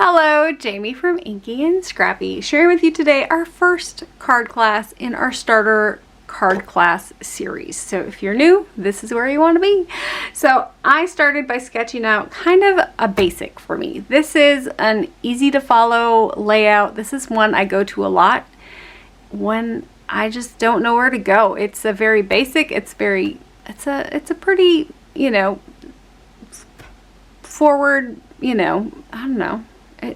Hello, Jamie from Inky&Scrappy, sharing with you today our first card class in our starter card class series. So if you're new, this is where you want to be. So I started by sketching out kind of a basic for me. This is an easy to follow layout. This is one I go to a lot when I just don't know where to go. It's a very basic, it's a pretty, forward, I don't know.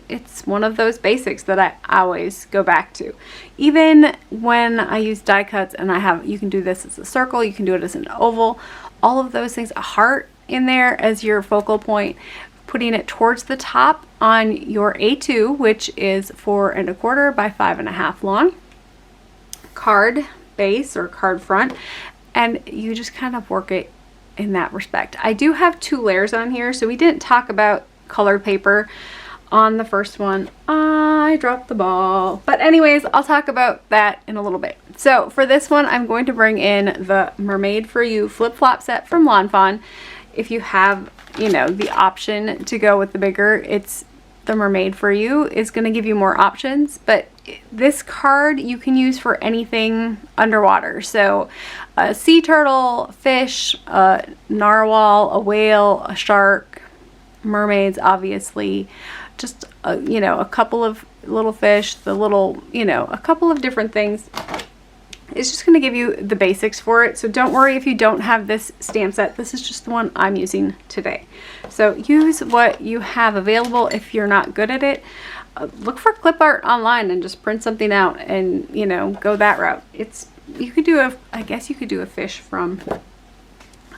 It's one of those basics that I always go back to. Even when I use die cuts and you can do this as a circle, you can do it as an oval, all of those things, a heart in there as your focal point, putting it towards the top on your A2, which is 4 1/4 by 5 1/2 long, card base or card front, and you just kind of work it in that respect. I do have 2 layers on here, so we didn't talk about colored paper on the first one. I dropped the ball. But anyways, I'll talk about that in a little bit. So for this one, I'm going to bring in the Mermaid for You flip-flop set from Fawn. If you have, the option to go with the bigger, it's the Mermaid for You is going to give you more options. But this card you can use for anything underwater. So a sea turtle, fish, a narwhal, a whale, a shark, mermaids, obviously, just a couple of little fish, a couple of different things. It's just going to give you the basics for it, so don't worry if you don't have this stamp set. This is just the one I'm using today. So use what you have available. If you're not good at it, look for clip art online and just print something out and go that route. I guess you could do a fish from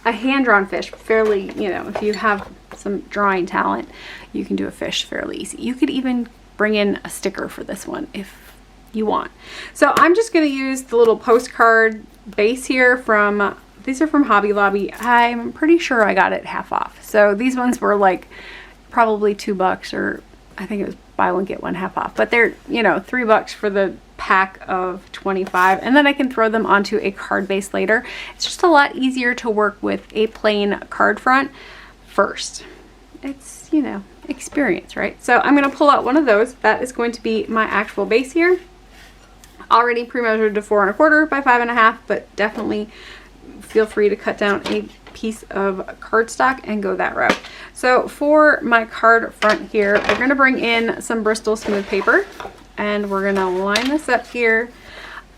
a hand-drawn fish fairly, if you have some drawing talent, you can do a fish fairly easy. You could even bring in a sticker for this one if you want. So I'm just going to use the little postcard base here these are from Hobby Lobby. I'm pretty sure I got it half off. So these ones were like probably $2, or I think it was buy one get one half off, but they're $3 for the pack of 25, and then I can throw them onto a card base later. It's just a lot easier to work with a plain card front first. It's experience, right? So I'm going to pull out one of those. That is going to be my actual base here, already pre-measured to 4 1/4 by 5 1/2, but definitely feel free to cut down a piece of cardstock and go that route. So for my card front here, we're going to bring in some Bristol smooth paper, and we're going to line this up here.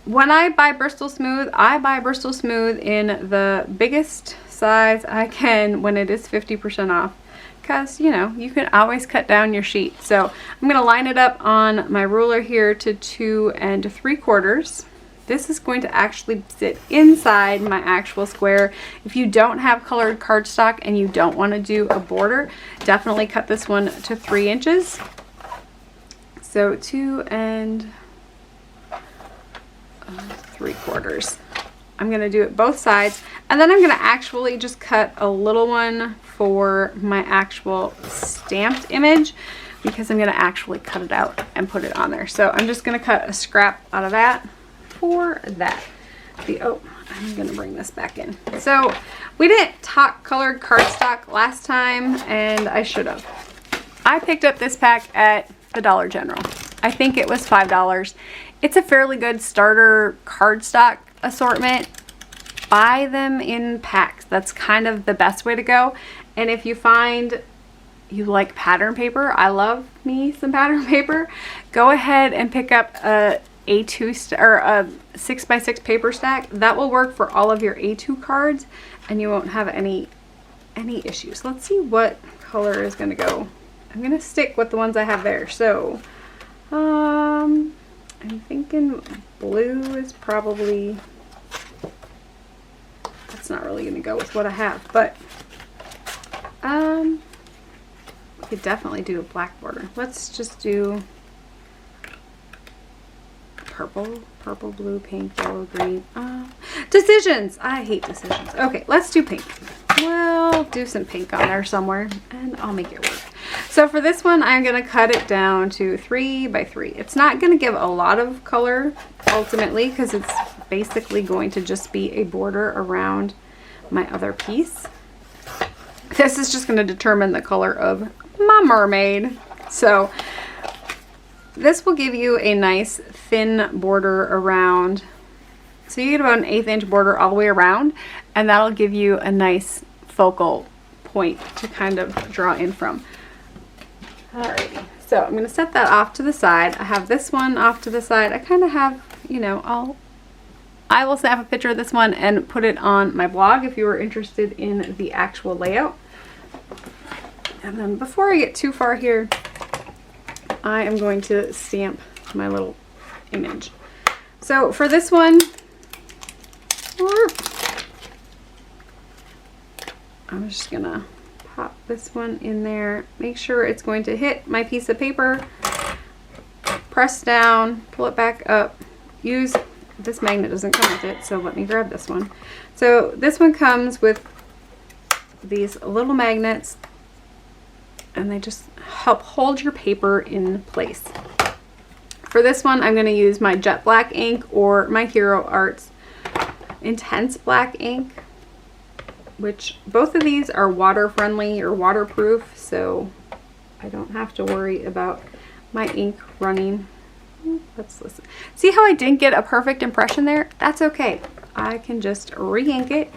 When I buy Bristol smooth, I buy Bristol smooth in the biggest size I can when it is 50% off, because you can always cut down your sheet. So I'm going to line it up on my ruler here to 2 3/4. This is going to actually sit inside my actual square. If you don't have colored cardstock and you don't want to do a border, definitely cut this one to 3 inches. So 2 3/4. I'm going to do it both sides, and then I'm going to actually just cut a little one for my actual stamped image, because I'm going to actually cut it out and put it on there. So I'm just going to cut a scrap out of that for that. I'm going to bring this back in. So we didn't talk colored cardstock last time, and I should have. I picked up this pack at the Dollar General. I think it was $5. It's a fairly good starter cardstock assortment. Buy them in packs. That's kind of the best way to go. And if you find you like pattern paper, I love me some pattern paper, go ahead and pick up a A2 or a 6x6 paper stack. That will work for all of your A2 cards, and you won't have any issues. Let's see what color is going to go. I'm going to stick with the ones I have there. So I'm thinking blue is probably, that's not really going to go with what I have, but we could definitely do a black border. Let's just do purple, blue, pink, yellow, green. Decisions. I hate decisions. Okay, let's do pink. We'll do some pink on there somewhere, and I'll make it work. So for this one, I'm going to cut it down to 3 by 3. It's not going to give a lot of color ultimately, because it's basically going to just be a border around my other piece. This is just going to determine the color of my mermaid. So this will give you a nice thin border around. So you get about an 1/8 inch border all the way around, and that'll give you a nice focal point to kind of draw in from. Alrighty, so I'm gonna set that off to the side. I have this one off to the side. I kind of have, you know, I will snap a picture of this one and put it on my blog if you are interested in the actual layout. And then before I get too far here, I am going to stamp my little image. So for this one, I'm just gonna pop this one in there, make sure it's going to hit my piece of paper, press down, pull it back up, use, this magnet doesn't come with it, so let me grab this one. So this one comes with these little magnets, and they just help hold your paper in place. For this one, I'm going to use my Jet Black ink or my Hero Arts Intense Black ink, which both of these are water friendly or waterproof, so I don't have to worry about my ink running. Let's listen. See how I didn't get a perfect impression there? That's okay. I can just re-ink it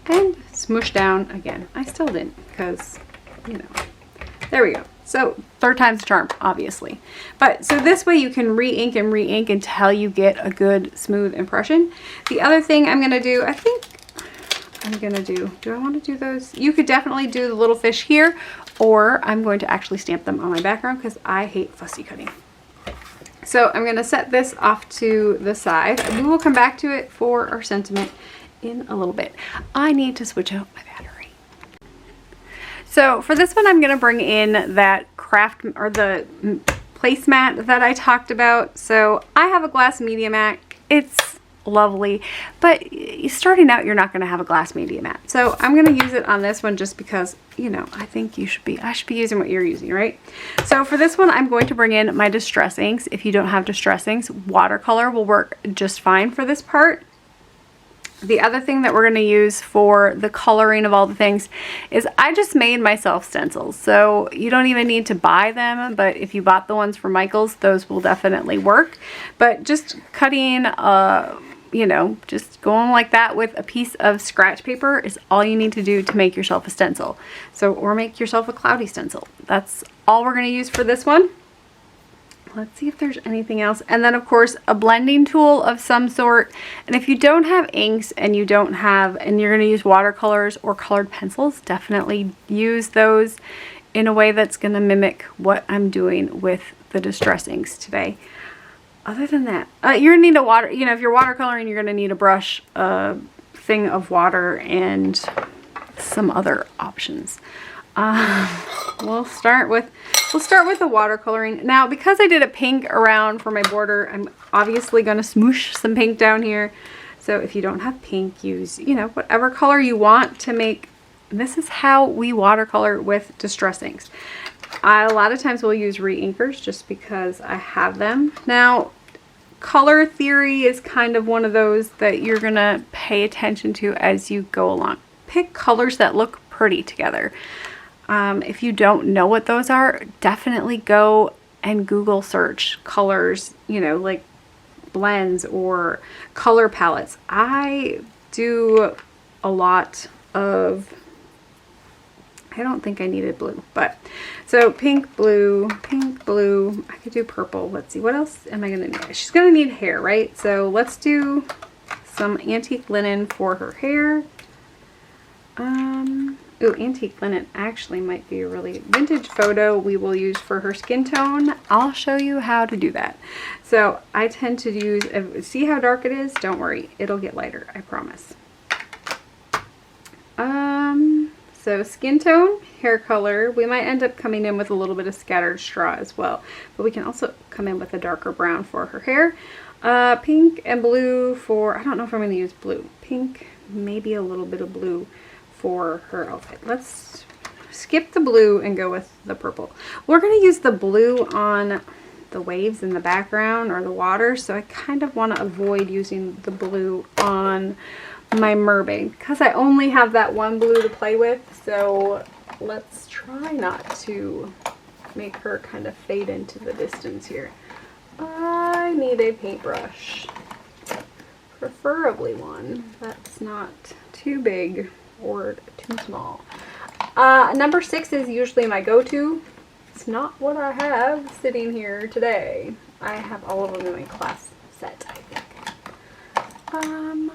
and smoosh down again. I still didn't because, you know, there we go. So third time's the charm, obviously. But so this way you can re-ink and re-ink until you get a good smooth impression. The other thing I'm going to do, I think I'm going to do I want to do those? You could definitely do the little fish here, or I'm going to actually stamp them on my background because I hate fussy cutting. So I'm going to set this off to the side. We will come back to it for our sentiment in a little bit. I need to switch out my battery. So for this one, I'm going to bring in that craft or the placemat that I talked about. So I have a glass media mat. It's lovely, but starting out, you're not going to have a glass media mat. So I'm going to use it on this one just because, you know, I think I should be using what you're using, right? So for this one, I'm going to bring in my distress inks. If you don't have distress inks, watercolor will work just fine for this part. The other thing that we're going to use for the coloring of all the things is I just made myself stencils. So you don't even need to buy them, but if you bought the ones from Michael's, those will definitely work. But just cutting, you know, just going like that with a piece of scratch paper is all you need to do to make yourself a stencil. So, or make yourself a cloudy stencil. That's all we're going to use for this one. Let's see if there's anything else. And then of course a blending tool of some sort. And if you don't have inks and you don't have, and you're going to use watercolors or colored pencils, definitely use those in a way that's going to mimic what I'm doing with the distress inks today. Other than that, you're going to need a water, you know, if you're watercoloring, you're going to need a brush, a thing of water, and some other options. We'll start with the watercoloring. Now, because I did a pink around for my border, I'm obviously going to smoosh some pink down here. So if you don't have pink, use, you know, whatever color you want to make. This is how we watercolor with distress inks. A lot of times we'll use re-inkers just because I have them. Now, color theory is kind of one of those that you're going to pay attention to as you go along. Pick colors that look pretty together. If you don't know what those are, definitely go and Google search colors, you know, like blends or color palettes. I do a lot of, I don't think I needed blue, but so pink, blue, I could do purple. Let's see, what else am I going to need? She's going to need hair, right? So let's do some antique linen for her hair. Ooh, antique linen actually might be a really vintage photo we will use for her skin tone. I'll show you how to do that. So I tend to use, see how dark it is? Don't worry, it'll get lighter, I promise. So skin tone, hair color, we might end up coming in with a little bit of scattered straw as well, but we can also come in with a darker brown for her hair. Pink and blue for, I don't know if I'm going to use blue. Pink, maybe a little bit of blue for her outfit. Let's skip the blue and go with the purple. We're going to use the blue on the waves in the background or the water, so I kind of want to avoid using the blue on my mermaid because I only have that one blue to play with. So let's try not to make her kind of fade into the distance here. I need a paintbrush, preferably one that's not too big or too small. Number 6 is usually my go-to. It's not what I have sitting here today. I have all of them in my class set, I think.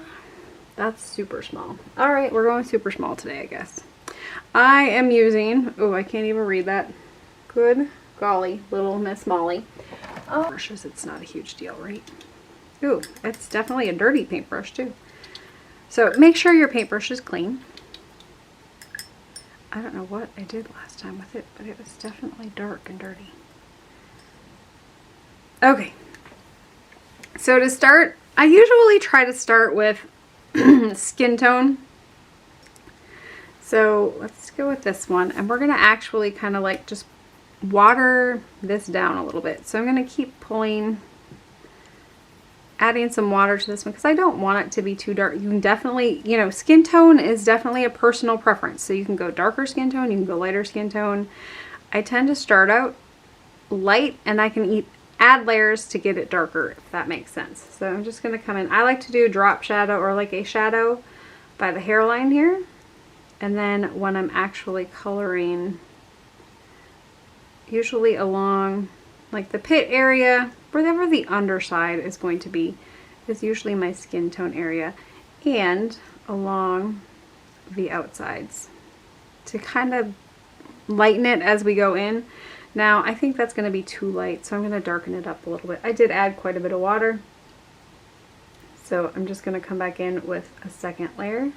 That's super small. All right, we're going super small today, I guess. I am using, oh, I can't even read that. Good golly, little Miss Molly. Brushes, it's not a huge deal, right? Ooh, it's definitely a dirty paintbrush too. So make sure your paintbrush is clean. I don't know what I did last time with it, but it was definitely dark and dirty. Okay. So to start, I usually try to start with skin tone. So let's go with this one, and we're going to actually kind of like just water this down a little bit. So I'm going to keep pulling, adding some water to this one because I don't want it to be too dark. You can definitely, you know, skin tone is definitely a personal preference. So you can go darker skin tone, you can go lighter skin tone. I tend to start out light, and I can add layers to get it darker, if that makes sense. So I'm just going to come in. I like to do a drop shadow or like a shadow by the hairline here. And then when I'm actually coloring, usually along like the pit area, wherever the underside is going to be, is usually my skin tone area, and along the outsides to kind of lighten it as we go in. Now, I think that's going to be too light, so I'm going to darken it up a little bit. I did add quite a bit of water, so I'm just going to come back in with a second layer.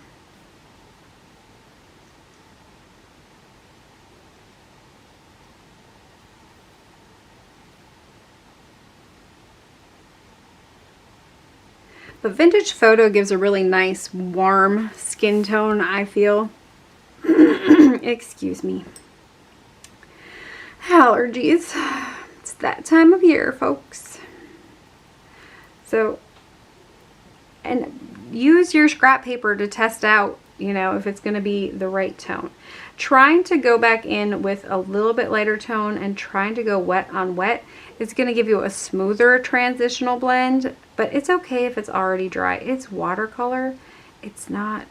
The Vintage Photo gives a really nice warm skin tone, I feel. Excuse me. Allergies. It's that time of year, folks. So, and use your scrap paper to test out, you know, if it's going to be the right tone. Trying to go back in with a little bit lighter tone and trying to go wet on wet is going to give you a smoother transitional blend, but it's okay if it's already dry. It's watercolor. It's not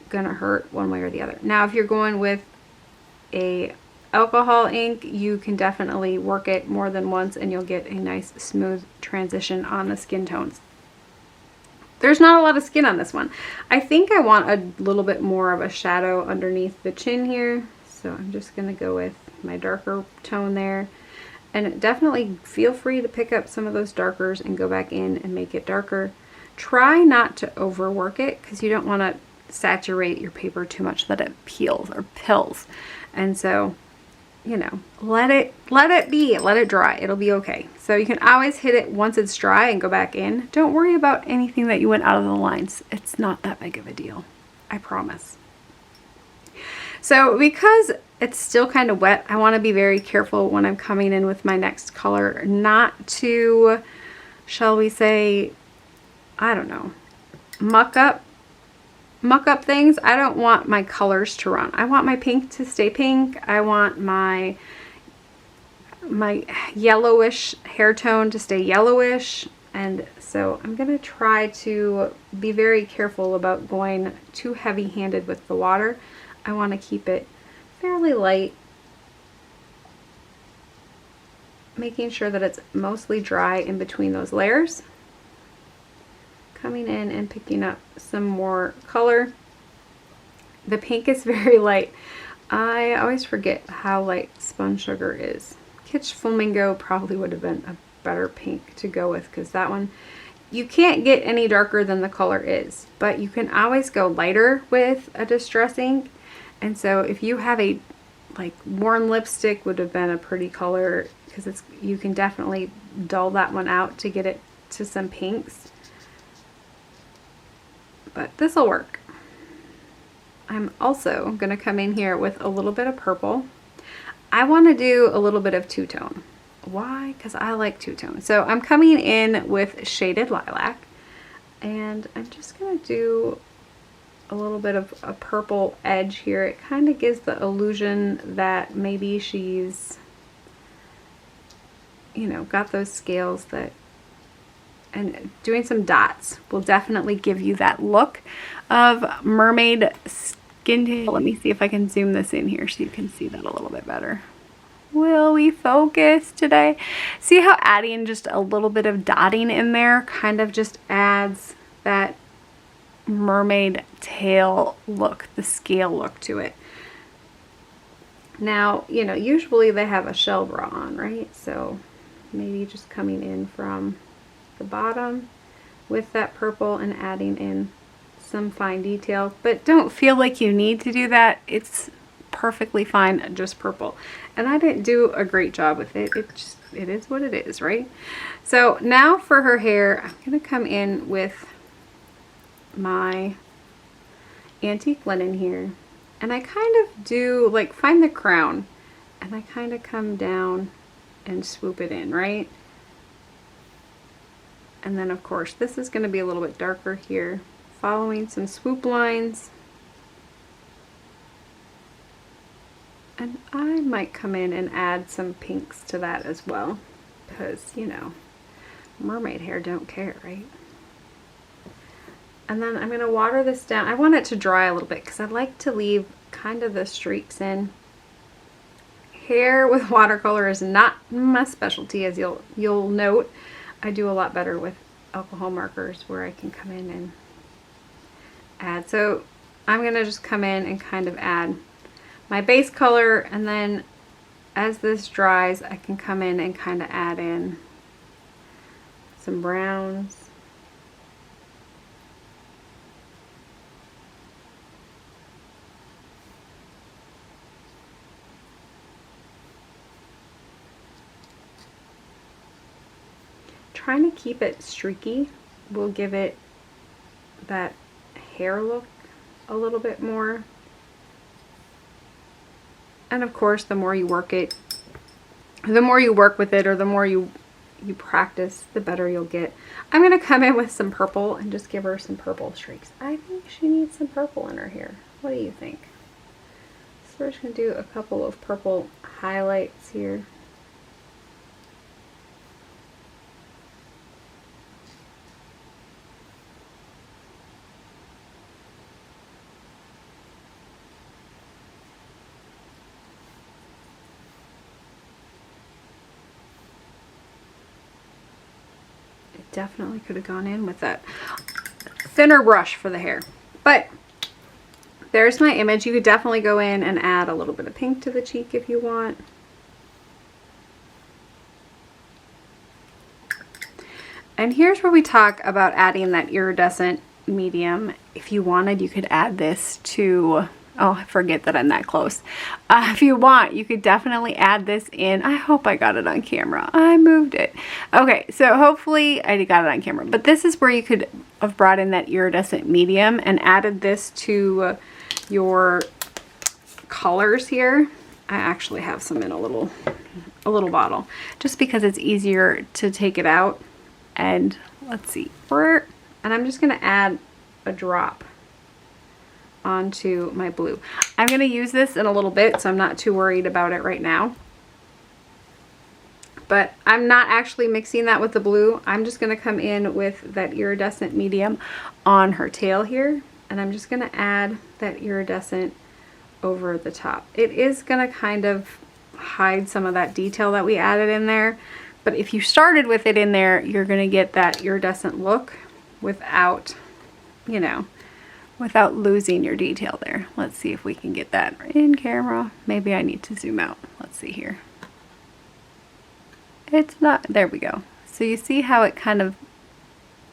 going to hurt one way or the other. Now, if you're going with a alcohol ink, you can definitely work it more than once and you'll get a nice smooth transition on the skin tones. There's not a lot of skin on this one. I think I want a little bit more of a shadow underneath the chin here, so I'm just going to go with my darker tone there. And definitely feel free to pick up some of those darkers and go back in and make it darker. Try not to overwork it because you don't want to saturate your paper too much that it peels or pills. And so, you know, let it be, let it dry. It'll be okay. So you can always hit it once it's dry and go back in. Don't worry about anything that you went out of the lines. It's not that big of a deal. I promise. So because it's still kind of wet, I want to be very careful when I'm coming in with my next color not to, shall we say, I don't know, muck up things. I don't want my colors to run. I want my pink to stay pink. I want my yellowish hair tone to stay yellowish. And so I'm going to try to be very careful about going too heavy-handed with the water. I want to keep it fairly light, making sure that it's mostly dry in between those layers. Coming in and picking up some more color. The pink is very light. I always forget how light Spun Sugar is. Kitsch Flamingo probably would have been a better pink to go with, because that one, you can't get any darker than the color is, but you can always go lighter with a distress ink. And so if you have a like worn lipstick would have been a pretty color, because it's, you can definitely dull that one out to get it to some pinks. But this will work. I'm also going to come in here with a little bit of purple. I want to do a little bit of two-tone. Why? Because I like two-tone. So I'm coming in with Shaded Lilac, and I'm just going to do a little bit of a purple edge here. It kind of gives the illusion that maybe she's you know, got those scales that, and doing some dots will definitely give you that look of mermaid skin tone. Let me see if I can zoom this in here so you can see that a little bit better. Will we focus today? See how adding just a little bit of dotting in there kind of just adds that mermaid tail look, the scale look to it. Now, you know, usually they have a shell bra on, right? So maybe just coming in from the bottom with that purple and adding in some fine detail, but don't feel like you need to do that. It's perfectly fine, just purple. And I didn't do a great job with it. It is what it is, right? So now for her hair, I'm gonna come in with my antique linen here, and I kind of do like find the crown, and I kind of come down and swoop it in, right? And then of course this is going to be a little bit darker here, following some swoop lines. And I might come in and add some pinks to that as well, because, you know, mermaid hair don't care, right? And then I'm going to water this down. I want it to dry a little bit because I like to leave kind of the streaks in. Hair with watercolor is not my specialty, as you'll note. I do a lot better with alcohol markers where I can come in and add. So I'm going to just come in and kind of add my base color, and then as this dries I can come in and kind of add in some browns. Trying to keep it streaky will give it that hair look a little bit more. And of course, the more you work it, the more you work with it, or the more you practice, the better you'll get. I'm going to come in with some purple and just give her some purple streaks. I think she needs some purple in her hair. What do you think? So we're just going to do a couple of purple highlights here. Definitely could have gone in with that thinner brush for the hair, but there's my image. You could definitely go in and add a little bit of pink to the cheek if you want. And here's where we talk about adding that iridescent medium. If you wanted, you could add this to, oh, I forget that I'm that close. If you want, you could definitely add this in. I hope I got it on camera. I moved it. Okay, so hopefully I got it on camera. But this is where you could have brought in that iridescent medium and added this to your colors here. I actually have some in a little bottle, just because it's easier to take it out. And let's see, and I'm just going to add a drop onto my blue. I'm going to use this in a little bit, so I'm not too worried about it right now. But I'm not actually mixing that with the blue. I'm just going to come in with that iridescent medium on her tail here, and I'm just going to add that iridescent over the top. It is going to kind of hide some of that detail that we added in there, but if you started with it in there, you're going to get that iridescent look without, you know, without losing your detail there. Let's see if we can get that in camera. Maybe I need to zoom out. Let's see here. It's not, there we go. So you see how it kind of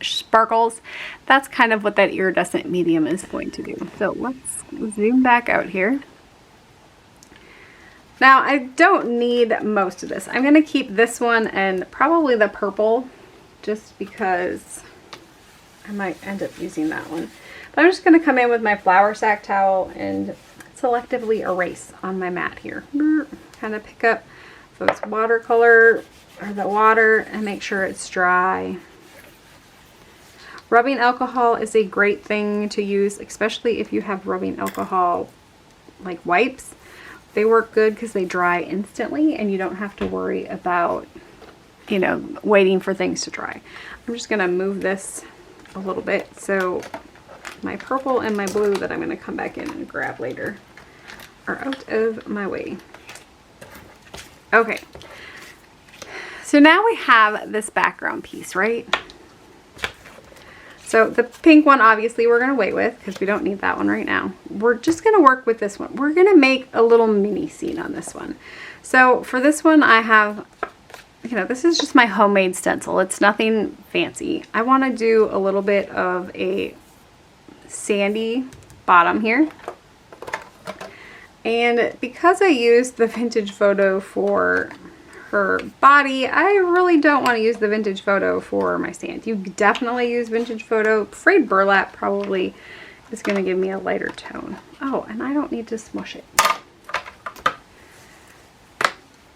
sparkles? That's kind of what that iridescent medium is going to do. So let's zoom back out here. Now I don't need most of this. I'm going to keep this one and probably the purple, just because I might end up using that one. But I'm just going to come in with my flour sack towel and selectively erase on my mat here. Kind of pick up those watercolor or the water and make sure it's dry. Rubbing alcohol is a great thing to use, especially if you have rubbing alcohol like wipes. They work good because they dry instantly and you don't have to worry about you know, waiting for things to dry. I'm just gonna move this a little bit so my purple and my blue that I'm gonna come back in and grab later are out of my way. Okay, so now we have this background piece, right? So the pink one, obviously, we're going to wait with because we don't need that one right now. We're just going to work with this one. We're going to make a little mini scene on this one. So for this one, I have, you know, this is just my homemade stencil. It's nothing fancy. I want to do a little bit of a sandy bottom here. And because I used the vintage photo for her body, I really don't want to use the vintage photo for my sand. You definitely use vintage photo. Frayed burlap probably is going to give me a lighter tone. Oh, and I don't need to smush it.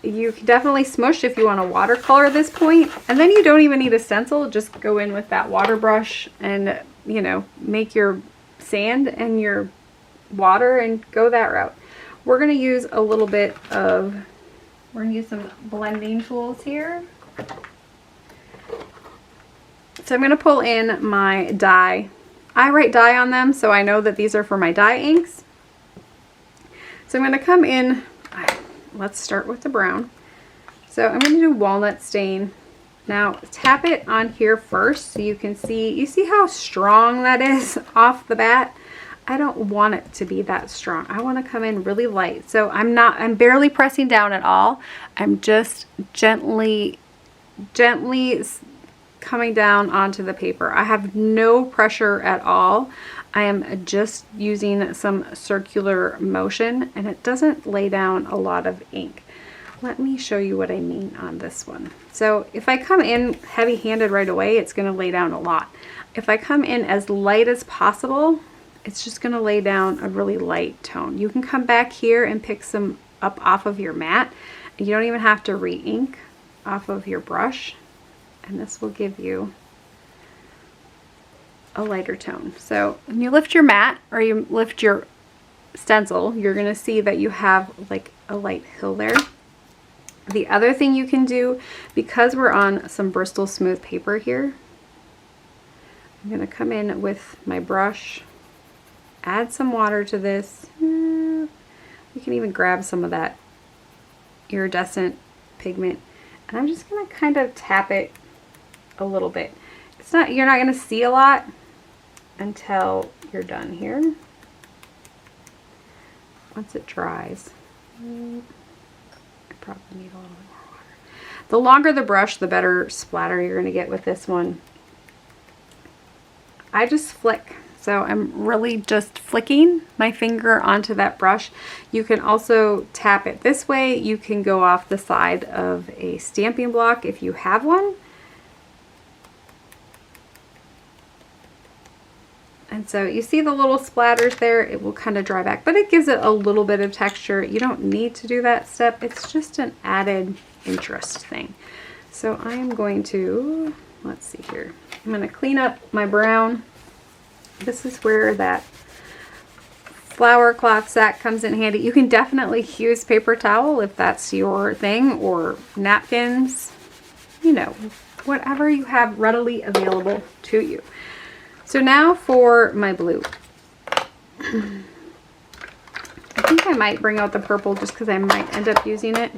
You can definitely smush if you want to watercolor this point, and then you don't even need a stencil. Just go in with that water brush and, you know, make your sand and your water and go that route. We're going to use a little bit of, we're going to use some blending tools here. So I'm going to pull in my dye. I write dye on them, so I know that these are for my dye inks. So I'm going to come in, let's start with the brown. So I'm going to do walnut stain. Now tap it on here first so you can see, you see how strong that is off the bat? I don't want it to be that strong. I want to come in really light. So I'm barely pressing down at all. I'm just gently coming down onto the paper. I have no pressure at all. I am just using some circular motion, and it doesn't lay down a lot of ink. Let me show you what I mean on this one. So if I come in heavy-handed right away, it's going to lay down a lot. If I come in as light as possible, it's just going to lay down a really light tone. You can come back here and pick some up off of your mat. You don't even have to re-ink off of your brush, and this will give you a lighter tone. So when you lift your mat or you lift your stencil, you're going to see that you have like a light hill there. The other thing you can do, because we're on some Bristol smooth paper here, I'm going to come in with my brush, add some water to this. You can even grab some of that iridescent pigment, and I'm just going to kind of tap it a little bit. It's not, you're not going to see a lot until you're done here. Once it dries, I probably need a little bit more water. The longer the brush, the better splatter you're going to get with this one. I just flick. So I'm really just flicking my finger onto that brush. You can also tap it this way. You can go off the side of a stamping block if you have one. And so you see the little splatters there, it will kind of dry back, but it gives it a little bit of texture. You don't need to do that step. It's just an added interest thing. So I'm going to, let's see here. I'm going to clean up my brown. This is where that flower cloth sack comes in handy. You can definitely use paper towel if that's your thing, or napkins, you know, whatever you have readily available to you. So now for my blue. I think I might bring out the purple just because I might end up using it.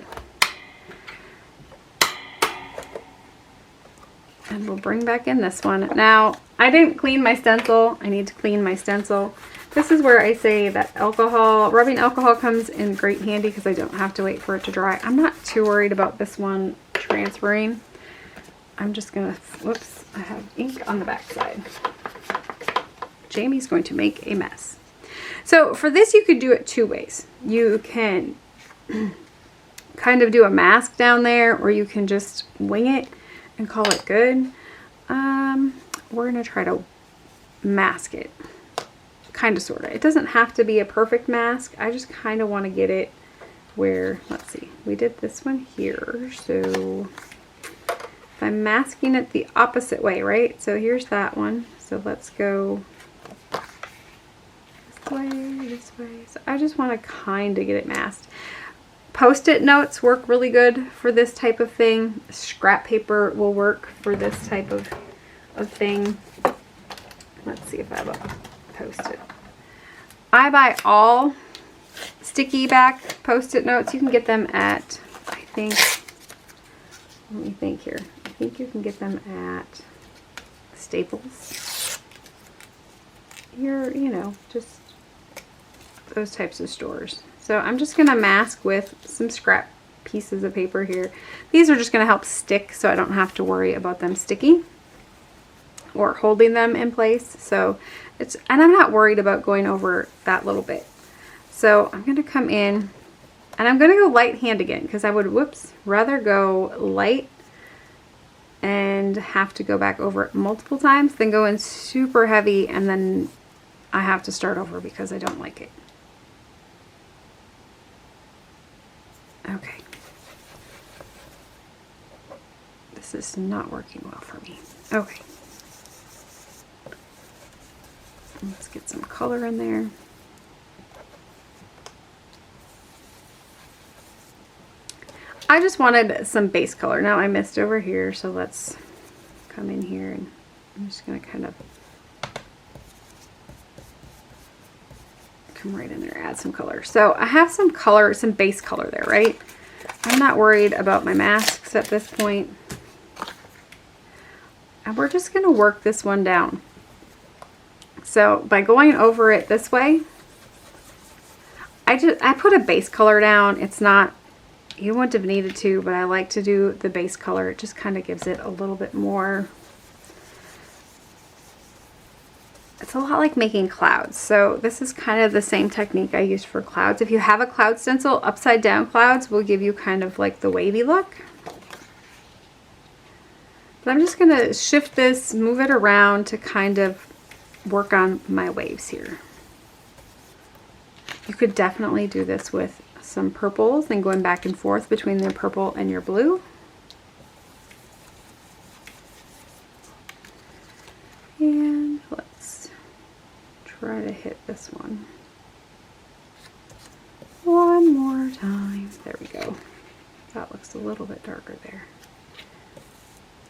And we'll bring back in this one. Now, I didn't clean my stencil. I need to clean my stencil. This is where I say that alcohol, rubbing alcohol comes in great handy because I don't have to wait for it to dry. I'm not too worried about this one transferring. I'm just gonna, whoops, I have ink on the back side. Jamie's going to make a mess. So for this, you could do it two ways. You can kind of do a mask down there, or you can just wing it and call it good. We're gonna try to mask it, kind of, sort of. It doesn't have to be a perfect mask. I just kind of want to get it where, let's see, we did this one here. So if I'm masking it the opposite way, right? So here's that one. So let's go this way, this way. So I just want to kind of get it masked. Post-it notes work really good for this type of thing. Scrap paper will work for this type of thing. Let's see if I have a post-it. I buy all sticky back post-it notes. You can get them at, I think, let me think here. I think you can get them at Staples. You know, just those types of stores. So I'm just going to mask with some scrap pieces of paper here. These are just going to help stick so I don't have to worry about them sticking or holding them in place. So it's, and I'm not worried about going over that little bit. So I'm going to come in and I'm going to go light hand again because I would, rather go light and have to go back over it multiple times than go in super heavy and then I have to start over because I don't like it. Okay. This is not working well for me. Okay. Let's get some color in there. I just wanted some base color. Now I missed over here, so let's come in here and I'm just going to kind of come right in there, add some color. So I have some color, some base color there, right? I'm not worried about my masks at this point. And we're just going to work this one down. So by going over it this way, I put a base color down. It's not, you wouldn't have needed to, but I like to do the base color. It just kind of gives it a little bit more. It's a lot like making clouds. So this is kind of the same technique I used for clouds. If you have a cloud stencil, upside down clouds will give you kind of like the wavy look. But I'm just going to shift this, move it around to kind of work on my waves here. You could definitely do this with some purples and going back and forth between the purple and your blue. And let's try to hit this one more time. There we go. That looks a little bit darker there.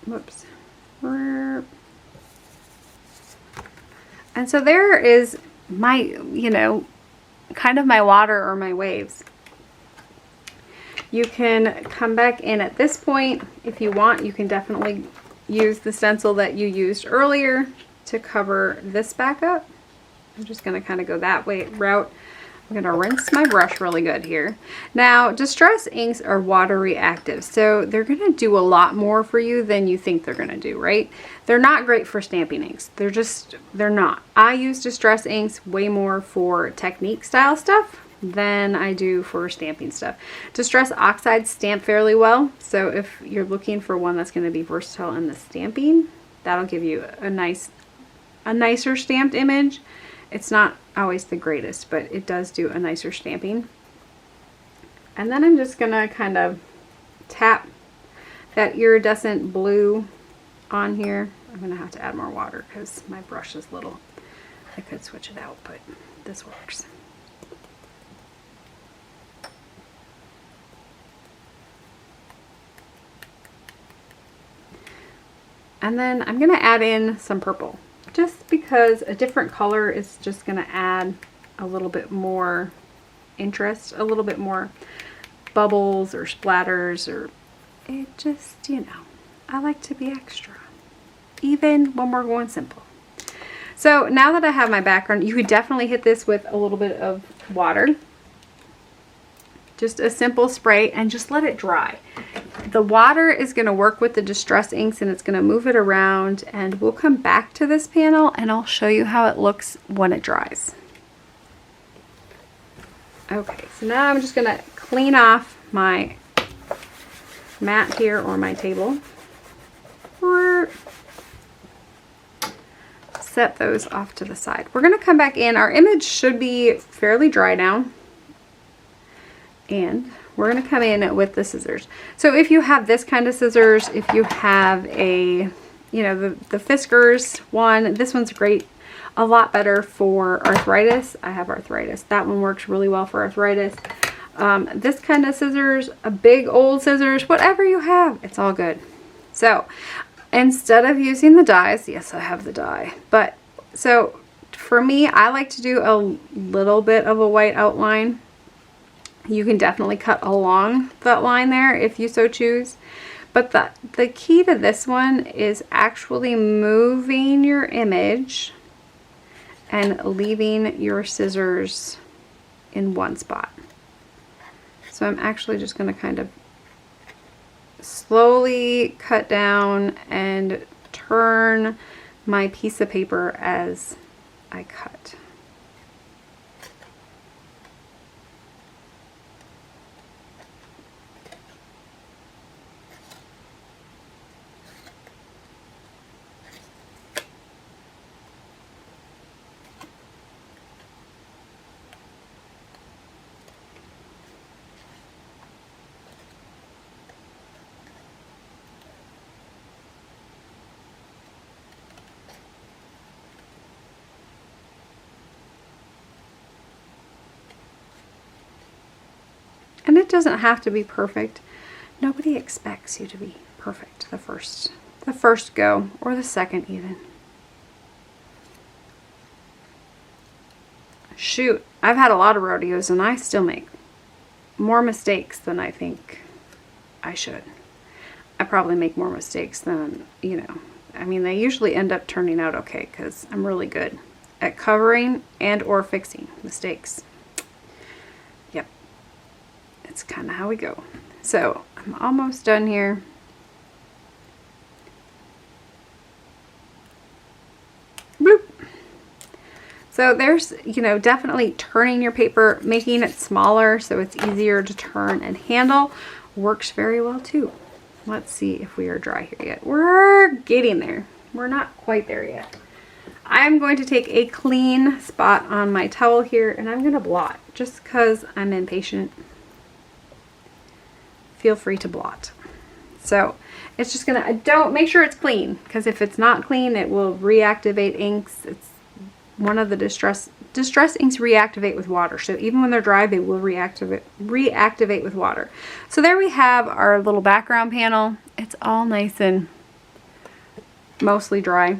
Whoops. And so there is my, you know, kind of my water or my waves. You can come back in at this point. If you want, you can definitely use the stencil that you used earlier to cover this back up. I'm just going to kind of go that route. I'm going to rinse my brush really good here. Now, distress inks are water reactive, so they're going to do a lot more for you than you think they're going to do, right? They're not great for stamping inks. They're not. I use distress inks way more for technique style stuff than I do for stamping stuff. Distress oxides stamp fairly well, so if you're looking for one that's going to be versatile in the stamping, that'll give you a nicer stamped image. It's not always the greatest, but it does do a nicer stamping. And then I'm just gonna kind of tap that iridescent blue on here. I'm gonna have to add more water because my brush is little. I could switch it out, but this works. And then I'm gonna add in some purple, just because a different color is just going to add a little bit more interest, a little bit more bubbles or splatters, or it just, you know, I like to be extra, even when we're going simple. So now that I have my background, you could definitely hit this with a little bit of water. Just a simple spray and just let it dry. The water is going to work with the distress inks and it's going to move it around, and we'll come back to this panel and I'll show you how it looks when it dries. Okay, so now I'm just going to clean off my mat here or my table. Set those off to the side. We're going to come back in. Our image should be fairly dry now. And we're going to come in with the scissors. So if you have this kind of scissors, if you have a, you know, the Fiskars one, this one's great. A lot better for arthritis. I have arthritis. That one works really well for arthritis. this kind of scissors, a big old scissors, whatever you have, it's all good. So instead of using the dies, yes, I have the die, but so for me, I like to do a little bit of a white outline. You can definitely cut along that line there if you so choose. But the key to this one is actually moving your image and leaving your scissors in one spot. So I'm actually just going to kind of slowly cut down and turn my piece of paper as I cut. And it doesn't have to be perfect. Nobody expects you to be perfect the first go, or the second even. Shoot, I've had a lot of rodeos and I still make more mistakes than I think I should. I probably make more mistakes than, you know, I mean, they usually end up turning out okay because I'm really good at covering and or fixing mistakes. Yep. It's kind of how we go. So I'm almost done here. Bloop. So there's, you know, definitely turning your paper, making it smaller so it's easier to turn and handle works very well too. Let's see if we are dry here yet. We're getting there. We're not quite there yet. I'm going to take a clean spot on my towel here and I'm going to blot just because I'm impatient. Feel free to blot. So it's just gonna, don't make sure it's clean, because if it's not clean it will reactivate inks. It's one of the distress inks reactivate with water, so even when they're dry they will reactivate with water. So there we have our little background panel. It's all nice and mostly dry.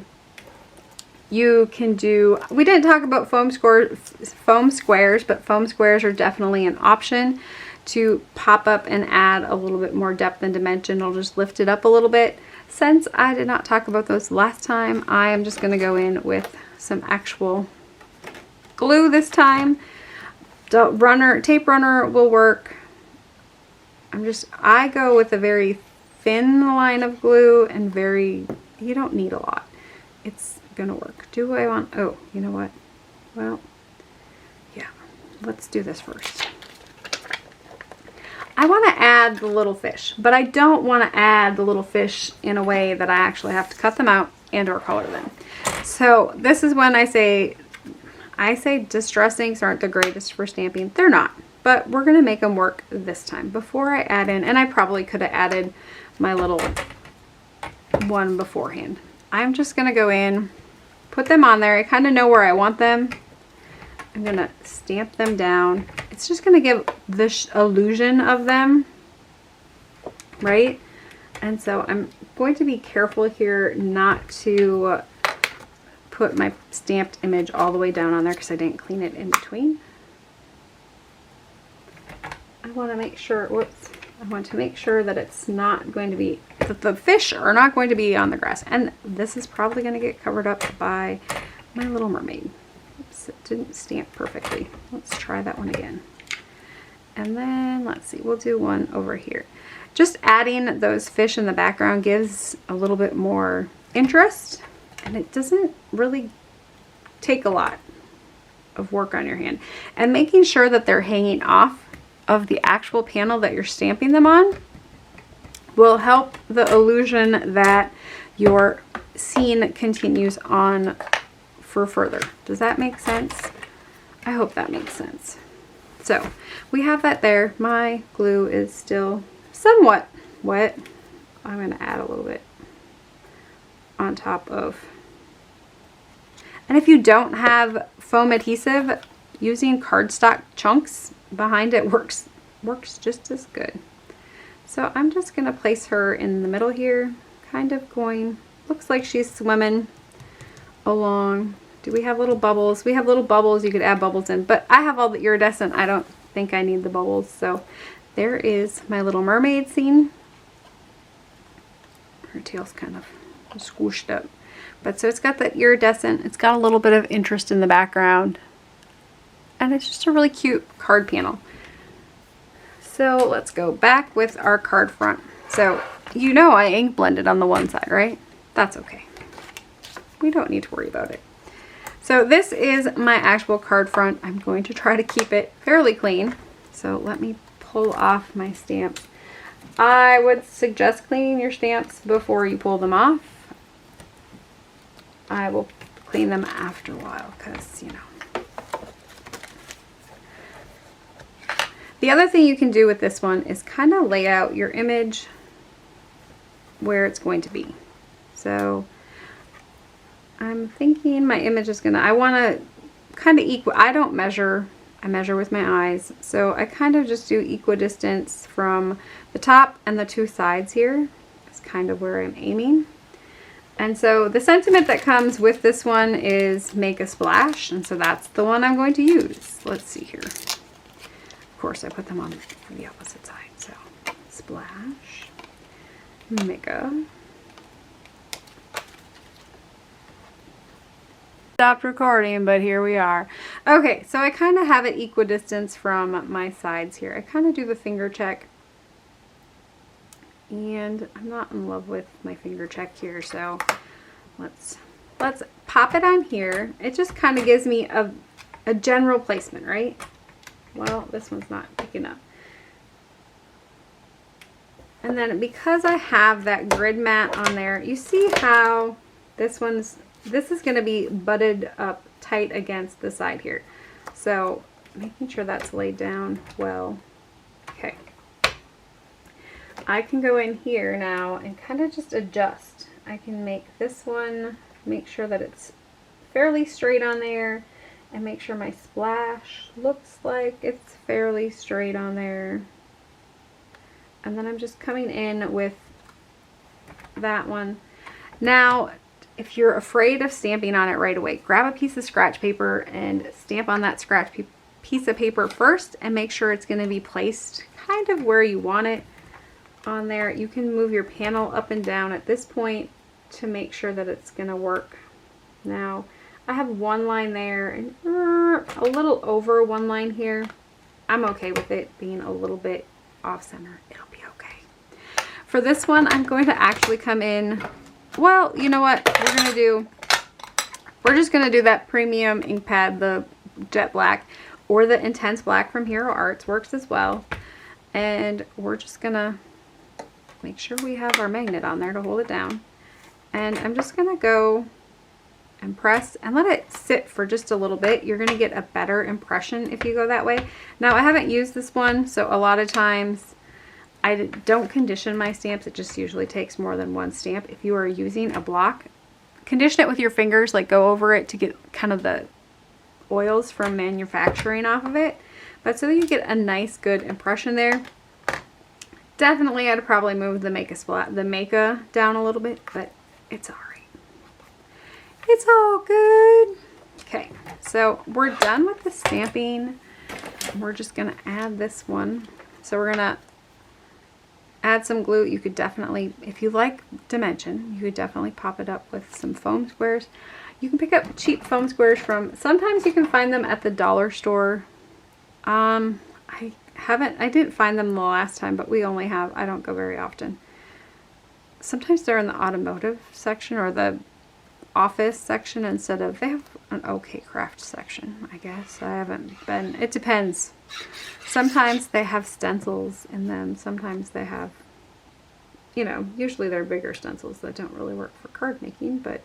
You can do, we didn't talk about foam squares, but foam squares are definitely an option to pop up and add a little bit more depth and dimension. It'll just lift it up a little bit. Since I did not talk about those last time, I am just going to go in with some actual glue this time. Tape runner will work. I go with a very thin line of glue and you don't need a lot. It's gonna work. Do I want, oh, you know what? Well, yeah, let's do this first. I want to add the little fish, but I don't want to add the little fish in a way that I actually have to cut them out and or color them. So this is when I say distress inks aren't the greatest for stamping. They're not, but we're going to make them work this time. Before I add in, and I probably could have added my little one beforehand. I'm just going to go in, put them on there. I kind of know where I want them. I'm going to stamp them down. It's just going to give this illusion of them, right? And so I'm going to be careful here not to put my stamped image all the way down on there because I didn't clean it in between. I want to make sure, whoops, I want to make sure that it's not going to be, that the fish are not going to be on the grass. And this is probably going to get covered up by my little mermaid. Oops, it didn't stamp perfectly. Let's try that one again. And then let's see, we'll do one over here. Just adding those fish in the background gives a little bit more interest, and it doesn't really take a lot of work on your hand. And making sure that they're hanging off of the actual panel that you're stamping them on will help the illusion that your scene continues on for further. Does that make sense? I hope that makes sense. So we have that there. My glue is still somewhat wet. I'm going to add a little bit on top of. And if you don't have foam adhesive, using cardstock chunks behind it works works just as good. So I'm just going to place her in the middle here, kind of going, looks like she's swimming along. Do we have little bubbles? We have little bubbles. You could add bubbles in, but I have all the iridescent. I don't think I need the bubbles. So there is my little mermaid scene. Her tail's kind of squished up. But so it's got that iridescent. It's got a little bit of interest in the background. And it's just a really cute card panel. So let's go back with our card front. So you know I ink blended on the one side, right? That's okay. We don't need to worry about it. So this is my actual card front. I'm going to try to keep it fairly clean. So let me pull off my stamps. I would suggest cleaning your stamps before you pull them off. I will clean them after a while because, you know. The other thing you can do with this one is kind of lay out your image where it's going to be. So I'm thinking my image is gonna, I want to kind of equal, I don't measure, I measure with my eyes. So I kind of just do equidistance from the top and the two sides here. It's kind of where I'm aiming. And so the sentiment that comes with this one is make a splash. And so that's the one I'm going to use. Let's see here. Of course, I put them on the opposite side. So splash, make a. Stopped recording, but here we are. Okay, so I kind of have it equidistance from my sides here. I kind of do the finger check. And I'm not in love with my finger check here, so let's pop it on here. It just kind of gives me a general placement, right? Well, this one's not picking up. And then because I have that grid mat on there, you see how this is going to be butted up tight against the side here. So making sure that's laid down well. Okay. I can go in here now and kind of just adjust. I can make this one, make sure that it's fairly straight on there, and make sure my splash looks like it's fairly straight on there. And then I'm just coming in with that one. Now, if you're afraid of stamping on it right away, grab a piece of scratch paper and stamp on that piece of paper first and make sure it's going to be placed kind of where you want it on there. You can move your panel up and down at this point to make sure that it's going to work. Now, I have one line there and a little over one line here. I'm okay with it being a little bit off center. It'll be okay. For this one, I'm going to actually come in. Well, you know what we're going to do? We're just going to do that premium ink pad, the jet black, or the intense black from Hero Arts works as well. And we're just going to make sure we have our magnet on there to hold it down. And I'm just going to go and press and let it sit for just a little bit. You're going to get a better impression if you go that way. Now, I haven't used this one, so a lot of times I don't condition my stamps. It just usually takes more than one stamp. If you are using a block, condition it with your fingers, like go over it to get kind of the oils from manufacturing off of it. But so that you get a nice, good impression there. Definitely, I'd probably move the Maka down a little bit, but it's all right. It's all good. Okay, so we're done with the stamping. We're just gonna add this one. So we're gonna add some glue. You could definitely, if you like dimension, you could definitely pop it up with some foam squares. You can pick up cheap foam squares from, sometimes you can find them at the dollar store. I didn't find them the last time, but we only have, I don't go very often. Sometimes they're in the automotive section or the office section instead of, they have an OK craft section, I guess. I haven't been, it depends. Sometimes they have stencils in them. Sometimes they have, you know, usually they're bigger stencils that don't really work for card making, but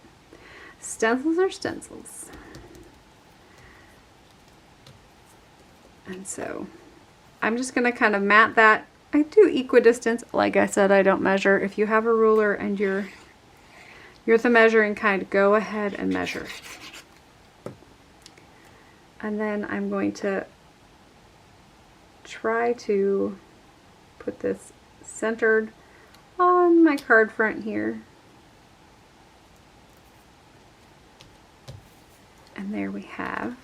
stencils are stencils. And so I'm just going to kind of mat that. I do equidistance. Like I said, I don't measure. If you have a ruler and you're the measuring kind, go ahead and measure. And then I'm going to try to put this centered on my card front here. And there we have.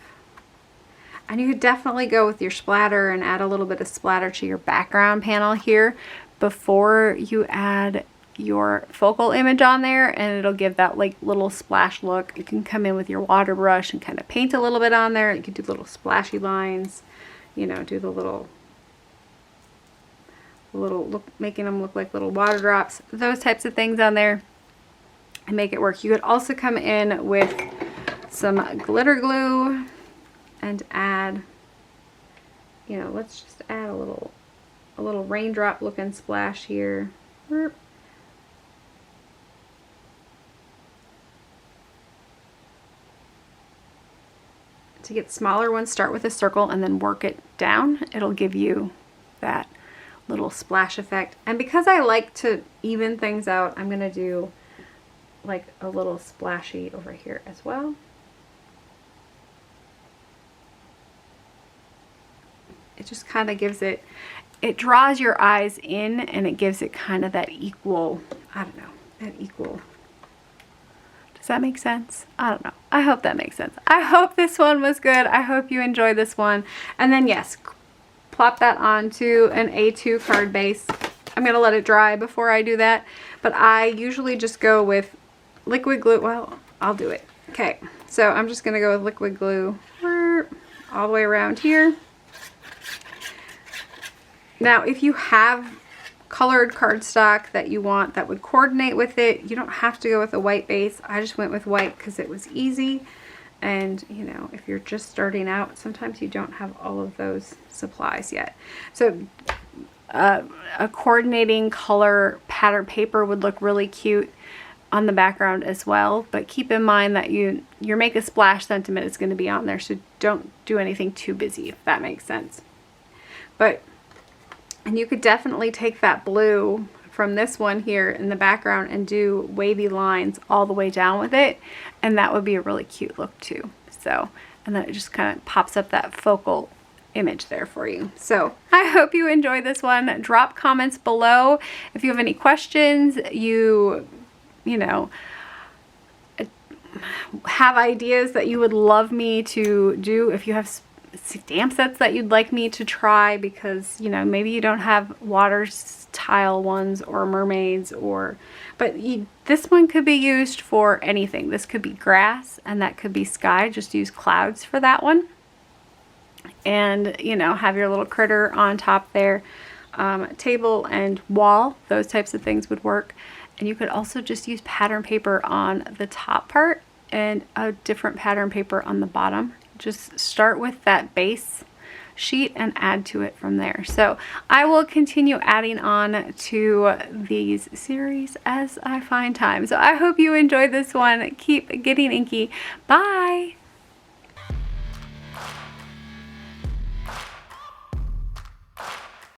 And you could definitely go with your splatter and add a little bit of splatter to your background panel here before you add your focal image on there, and it'll give that like little splash look. You can come in with your water brush and kind of paint a little bit on there. You can do little splashy lines, you know, do the little look, making them look like little water drops, those types of things on there, and make it work. You could also come in with some glitter glue and add, you know, let's just add a little raindrop looking splash here. To get smaller ones, start with a circle and then work it down. It'll give you that little splash effect. And because I like to even things out, I'm gonna do like a little splashy over here as well. It just kind of gives it, it draws your eyes in, and it gives it kind of that equal, I don't know, that equal. Does that make sense? I don't know. I hope that makes sense. I hope this one was good. I hope you enjoyed this one. And then yes, plop that onto an A2 card base. I'm going to let it dry before I do that. But I usually just go with liquid glue. Well, I'll do it. Okay, so I'm just going to go with liquid glue all the way around here. Now, if you have colored cardstock that you want that would coordinate with it, you don't have to go with a white base. I just went with white because it was easy. And you know, if you're just starting out, sometimes you don't have all of those supplies yet. So a coordinating color pattern paper would look really cute on the background as well, but keep in mind that your make a splash sentiment is going to be on there, so don't do anything too busy, if that makes sense. And you could definitely take that blue from this one here in the background and do wavy lines all the way down with it, and that would be a really cute look too. So, and then it just kind of pops up that focal image there for you. So I hope you enjoyed this one. Drop comments below if you have any questions, you know, have ideas that you would love me to do, if you have stamp sets that you'd like me to try, because you know, maybe you don't have water tile ones or mermaids, or this one could be used for anything. This could be grass and that could be sky. Just use clouds for that one, and you know, have your little critter on top there. Table and wall, those types of things would work. And you could also just use pattern paper on the top part and a different pattern paper on the bottom. Just start with that base sheet and add to it from there. So I will continue adding on to these series as I find time. So I hope you enjoyed this one. Keep getting inky. Bye!